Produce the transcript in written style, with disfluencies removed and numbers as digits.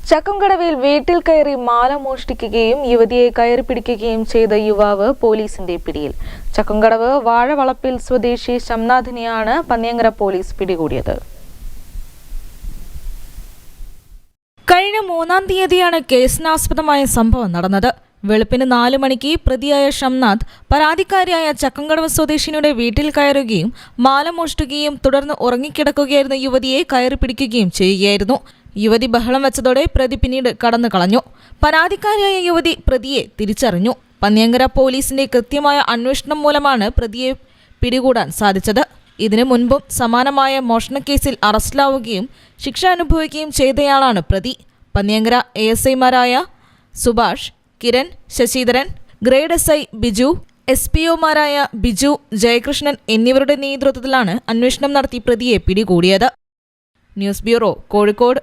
ചക്കംകടവിൽ വീട്ടിൽ കയറി മാല മോഷ്ടിക്കുകയും യുവതിയെ കയറി പിടിക്കുകയും ചെയ്ത യുവാവ് പോലീസിന്റെ പിടിയിൽ. ചക്കംകടവ് വാഴവളപ്പിൽ സ്വദേശി ഷംനാഥിനെയാണ് പന്നിയങ്കര പോലീസ് പിടികൂടിയത്. കഴിഞ്ഞ 3-ാം തീയതിയാണ് കേസിനാസ്പദമായ സംഭവം നടന്നത്. വെളുപ്പിന് 4 മണിക്ക് പ്രതിയായ ഷംനാഥ് പരാതിക്കാരിയായ ചക്കംകടവ് സ്വദേശിനിയുടെ വീട്ടിൽ കയറുകയും മാല മോഷ്ടിക്കുകയും തുടർന്ന് ഉറങ്ങിക്കിടക്കുകയായിരുന്ന യുവതിയെ കയറി പിടിക്കുകയും ചെയ്യുകയായിരുന്നു. യുവതി ബഹളം വെച്ചതോടെ പ്രതി പിന്നീട് കടന്നു കളഞ്ഞു. പരാതിക്കാരിയായ യുവതി പ്രതിയെ തിരിച്ചറിഞ്ഞു. പന്നിയങ്കര പോലീസിന്റെ കൃത്യമായ അന്വേഷണം മൂലമാണ് പ്രതിയെ പിടികൂടാൻ സാധിച്ചത്. ഇതിനു മുൻപും സമാനമായ മോഷണക്കേസിൽ അറസ്റ്റിലാവുകയും ശിക്ഷ അനുഭവിക്കുകയും ചെയ്തയാളാണ് പ്രതി. പന്നിയങ്കര ASI-മാരായ സുഭാഷ്, കിരൺ, ശശിധരൻ, ഗ്രേഡ് SI ബിജു, SPO-മാരായ ബിജു, ജയകൃഷ്ണൻ എന്നിവരുടെ നേതൃത്വത്തിലാണ് അന്വേഷണം നടത്തി പ്രതിയെ പിടികൂടിയത്. News bureau, Kozhikode.